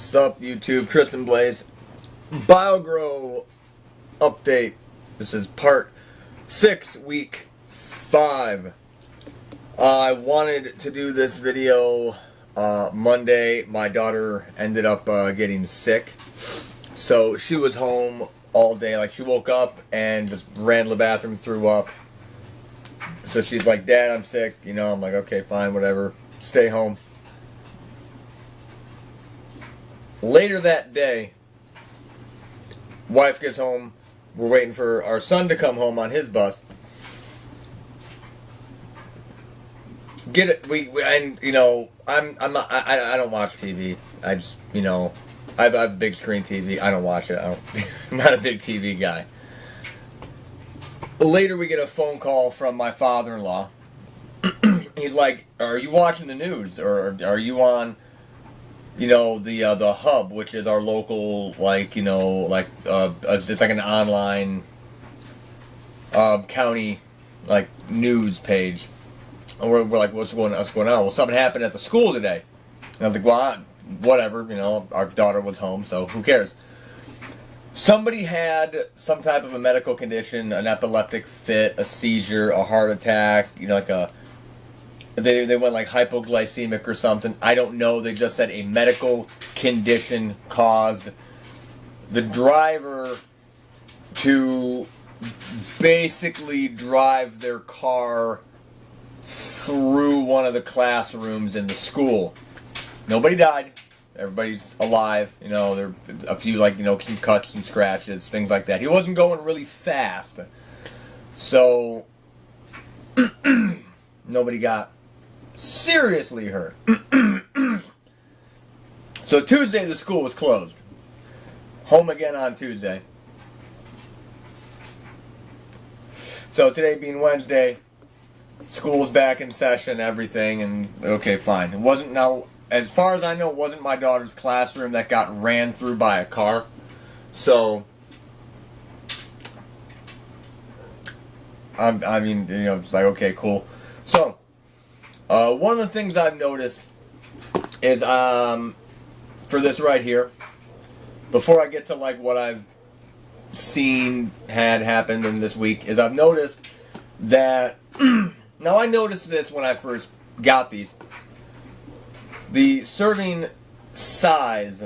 Sup YouTube, Tristan Blaze. Bio-Gro update. This is part 6, week 5. I wanted to do this video Monday. My daughter ended up getting sick. So she was home all day. Like, she woke up and just ran to the bathroom, threw up. So she's like, "Dad, I'm sick." You know, I'm like, "Okay, fine, whatever. Stay home." Later that day, wife gets home. We're waiting for our son to come home on his bus. Get it? And you know, I'm not. I don't watch TV. I just, you know, I have a big screen TV. I don't watch it. I'm not a big TV guy. Later, we get a phone call from my father-in-law. He's like, "Are you watching the news, or are you on, you know, the Hub, which is our local, like, you know, like it's like an online county like news page." And we're like, "What's going on? Well, something happened at the school today." And I was like, "Well, whatever. You know, our daughter was home, so who cares?" Somebody had some type of a medical condition, an epileptic fit, a seizure, a heart attack, you know, like they went like hypoglycemic or something. I don't know. They just said a medical condition caused the driver to basically drive their car through one of the classrooms in the school. Nobody died. Everybody's alive. You know, there are a few, like, you know, some cuts and scratches, things like that. He wasn't going really fast. So nobody got seriously hurt. So Tuesday the school was closed. Home again on Tuesday. So today being Wednesday, school's back in session, everything, and okay, fine. It wasn't, now, as far as I know, it wasn't my daughter's classroom that got ran through by a car. So I mean, you know, it's like, okay, cool. So one of the things I've noticed is for this right here, before I get to like what I've seen had happened in this week, is I've noticed that now I noticed this when I first got these. The serving size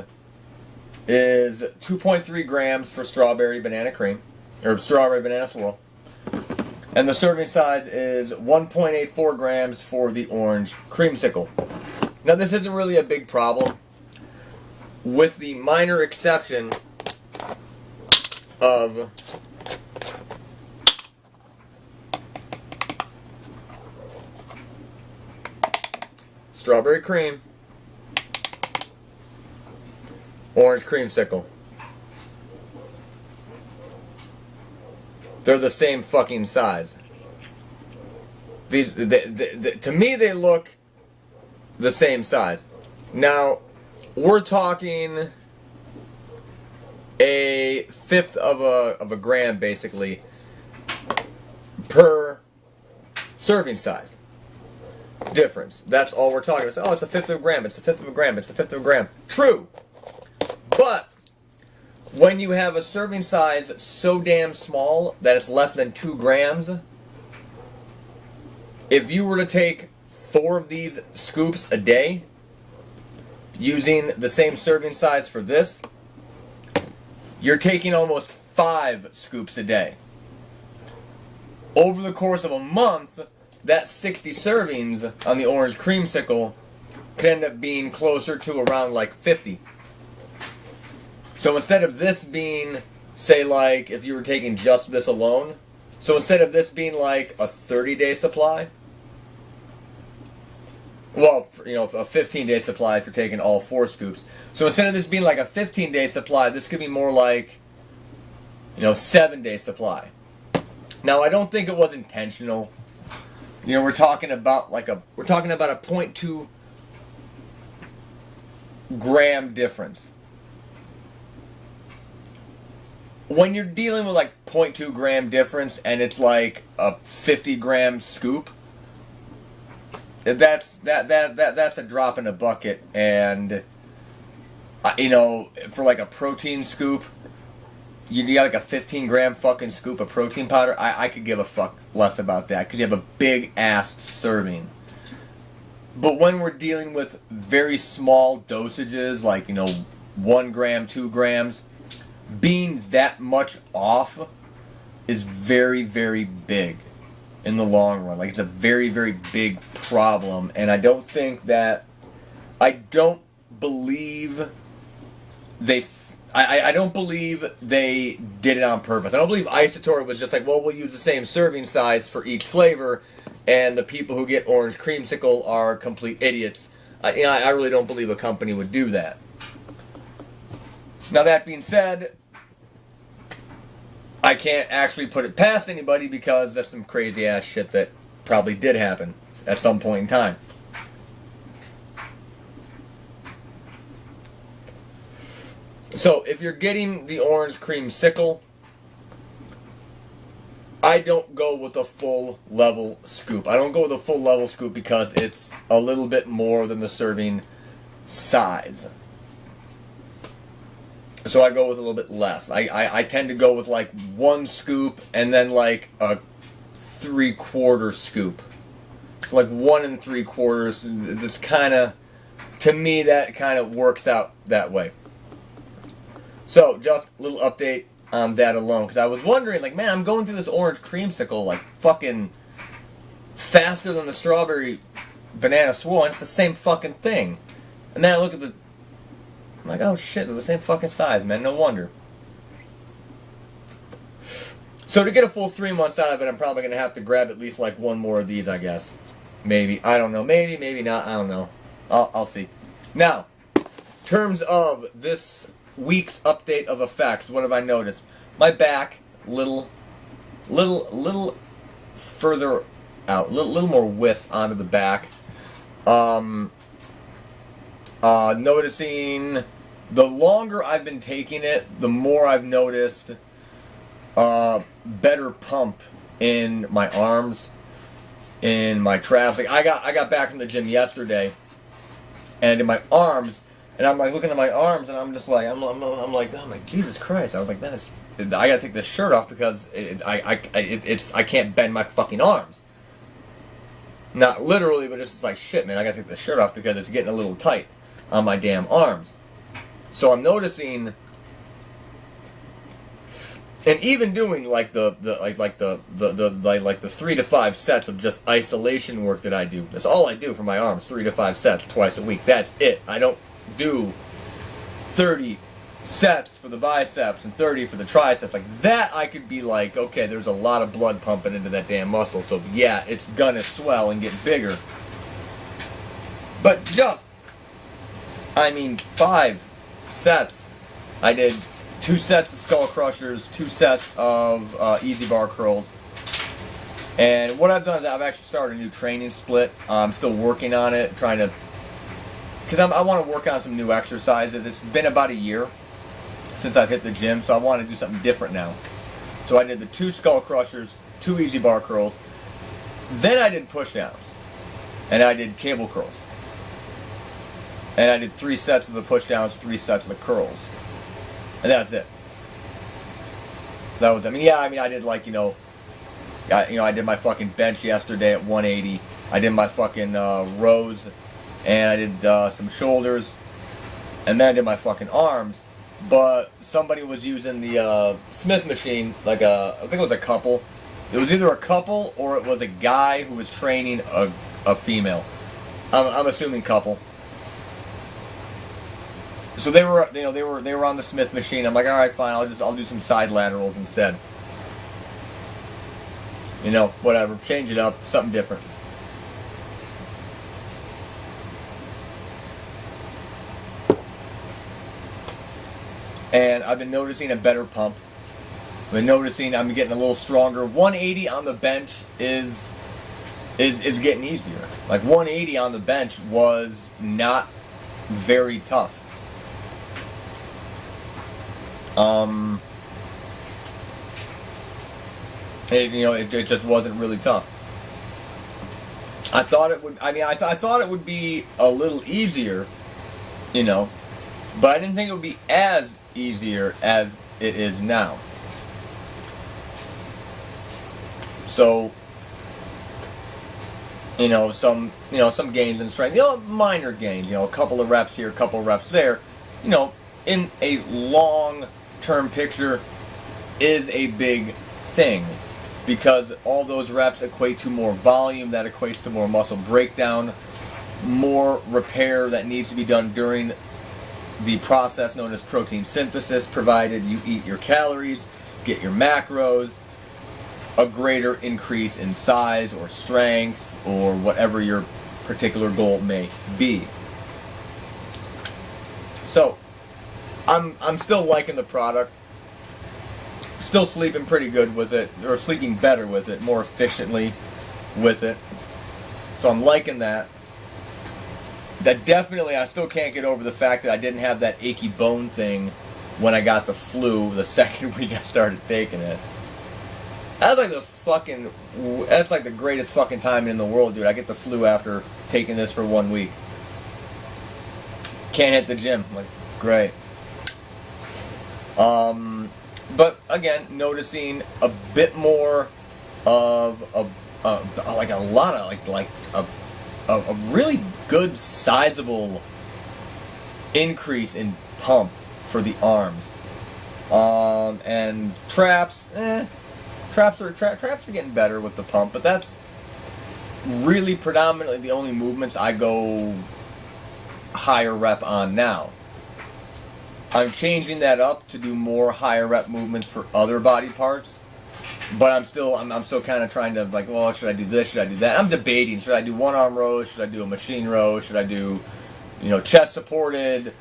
is 2.3 grams for strawberry banana cream, or strawberry banana swirl. And the serving size is 1.84 grams for the orange creamsicle. Now, this isn't really a big problem, with the minor exception of strawberry cream, orange creamsicle. They're the same fucking size. These, to me, they look the same size. Now, we're talking a fifth of a gram, basically, per serving size difference. That's all we're talking about. Oh, it's a fifth of a gram. It's a fifth of a gram. It's a fifth of a gram. True. But when you have a serving size so damn small that it's less than 2 grams, if you were to take 4 of these scoops a day, using the same serving size for this, you're taking almost 5 scoops a day. Over the course of a month, that 60 servings on the orange creamsicle could end up being closer to around like 50. So instead of this being, say, like, if you were taking just this alone, so instead of this being like a 30-day supply, well, you know, a 15-day supply if you're taking all 4 scoops. So instead of this being like a 15-day supply, this could be more like, you know, 7-day supply. Now, I don't think it was intentional. You know, we're talking about a 0.2 gram difference. When you're dealing with like 0.2 gram difference and it's like a 50 gram scoop, that's a drop in a bucket, and You know, for like a protein scoop, you got like a 15 gram fucking scoop of protein powder. I could give a fuck less about that because you have a big ass serving. But when we're dealing with very small dosages, like, you know, 1 gram, 2 grams, being that much off is very, very big in the long run. Like, it's a very, very big problem. And I don't believe I don't believe they did it on purpose. I don't believe Isotor was just like, well, we'll use the same serving size for each flavor, and the people who get orange creamsicle are complete idiots. You know, I really don't believe a company would do that. Now, that being said, I can't actually put it past anybody because that's some crazy ass shit that probably did happen at some point in time. So, if you're getting the orange creamsicle, I don't go with a full level scoop. I don't go with a full level scoop because it's a little bit more than the serving size. So I go with a little bit less. I tend to go with like 1 scoop and then like a 3/4 scoop. So like 1 3/4. It's kind of, to me, that kind of works out that way. So, just a little update on that alone. Because I was wondering, like, man, I'm going through this orange creamsicle, like, fucking faster than the strawberry banana swirl. And it's the same fucking thing. And then I look at I'm like, oh shit, they're the same fucking size, man. No wonder. So, to get a full 3 months out of it, I'm probably going to have to grab at least, like, 1 more of these, I guess. Maybe. I don't know. Maybe, maybe not. I don't know. I'll see. Now, in terms of this week's update of effects, what have I noticed? My back, little further out, little more width onto the back. Noticing the longer I've been taking it, the more I've noticed better pump in my arms, in my traps. Like I got back from the gym yesterday, and in my arms. And I'm like looking at my arms, and I'm just like, I'm like, Jesus Christ! I was like, I gotta take this shirt off because I can't bend my fucking arms. Not literally, but it's like, shit, man, I gotta take this shirt off because it's getting a little tight on my damn arms. So I'm noticing, and even doing like the 3 to 5 sets of just isolation work that I do. That's all I do for my arms, 3 to 5 sets twice a week. That's it. I don't do 30 sets for the biceps and 30 for the triceps. Like that, I could be like, okay, there's a lot of blood pumping into that damn muscle, so yeah, it's gonna swell and get bigger. But just, 5 sets. I did 2 sets of skull crushers, 2 sets of easy bar curls. And what I've done is I've actually started a new training split. I'm still working on it, trying to, because I want to work on some new exercises. It's been about a year since I've hit the gym, so I want to do something different now. So I did the 2 skull crushers, 2 easy bar curls. Then I did push downs. And I did cable curls. And I did 3 sets of the push downs, 3 sets of the curls. And that's it. That was, I did like, I did my fucking bench yesterday at 180. I did my fucking rows. And I did some shoulders, and then I did my fucking arms. But somebody was using the Smith machine, I think it was a couple. It was either a couple or it was a guy who was training a female. I'm assuming couple. So they were on the Smith machine. I'm like, all right, fine. I'll do some side laterals instead. Whatever. Change it up. Something different. And I've been noticing a better pump. I've been noticing I'm getting a little stronger. 180 on the bench is getting easier. Like 180 on the bench was not very tough. It just wasn't really tough. I thought it would. I thought it would be a little easier, But I didn't think it would be as easier as it is now. So, some gains in strength, minor gains, a couple of reps here, a couple of reps there, in a long-term picture is a big thing, because all those reps equate to more volume, that equates to more muscle breakdown, more repair that needs to be done during the process known as protein synthesis, provided you eat your calories, get your macros, a greater increase in size or strength or whatever your particular goal may be. So, I'm still liking the product. Still sleeping pretty good with it, or sleeping better with it, more efficiently with it. So I'm liking that. That definitely, I still can't get over the fact that I didn't have that achy bone thing when I got the flu the second week I started taking it. That's like the greatest fucking time in the world, dude. I get the flu after taking this for 1 week. Can't hit the gym. I'm like, great. But again, noticing a bit more of a really good getting increase in pump for the arms. And traps are getting better with the pump, but that's really predominantly the only movements I go higher rep on now. I'm changing that up to do more higher rep movements for other body parts, but I'm still kind of trying to well, should I do this? Should I do that? I'm debating. Should I do one arm rows? Should I do a machine row? Should I do, chest supported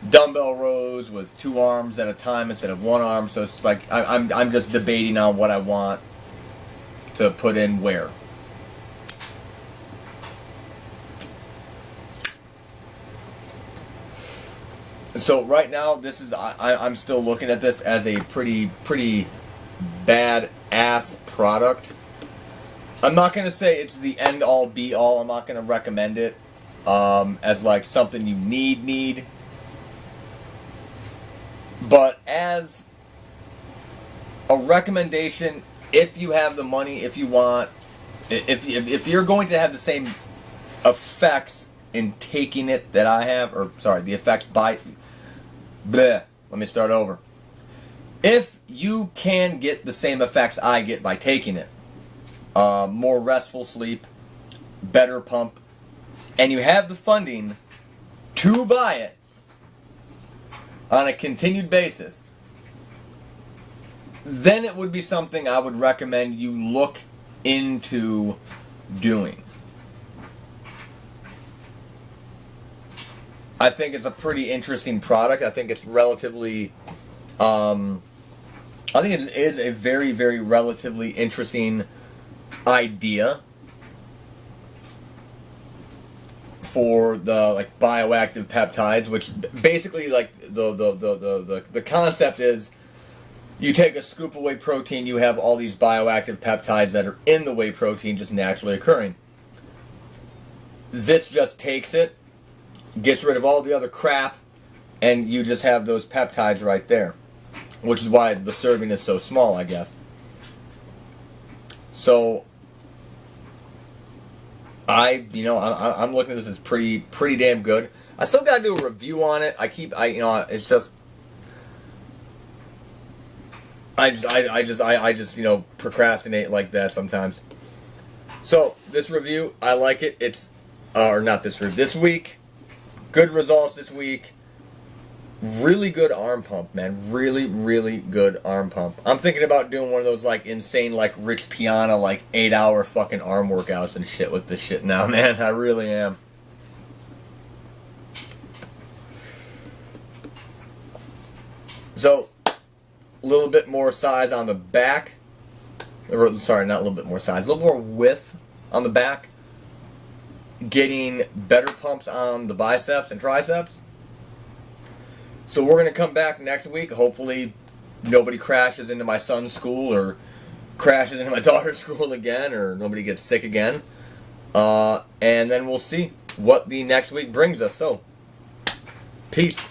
dumbbell rows with 2 arms at a time instead of 1 arm? So it's like I'm just debating on what I want to put in where. So right now, I'm still looking at this as a pretty bad ass product. I'm not gonna say it's the end all be all. I'm not gonna recommend it as like something you need. But as a recommendation, if you have the money, if you want, if you're going to have the same effects in taking it that I have, the effects by. Bleh. Let me start over. If you can get the same effects I get by taking it, more restful sleep, better pump, and you have the funding to buy it on a continued basis, then it would be something I would recommend you look into doing. I think it's a pretty interesting product. I think it's relatively, I think it is a very, very relatively interesting idea for the bioactive peptides, which basically the concept is you take a scoop of whey protein, you have all these bioactive peptides that are in the whey protein just naturally occurring. This just takes it, gets rid of all the other crap, and you just have those peptides right there, which is why the serving is so small, I guess. So I'm looking at this as pretty damn good. I still got to do a review on it. I just procrastinate like that sometimes. So this review, I like it. It's this week. Good results this week. Really good arm pump, man. Really, really good arm pump. I'm thinking about doing one of those insane Rich Piana 8-hour fucking arm workouts and shit with this shit now, man. I really am. So, a little bit more size on the back. Sorry, not a little bit more size. A little more width on the back. Getting better pumps on the biceps and triceps. So we're going to come back next week. Hopefully nobody crashes into my son's school or crashes into my daughter's school again, or nobody gets sick again. And then we'll see what the next week brings us. So, peace.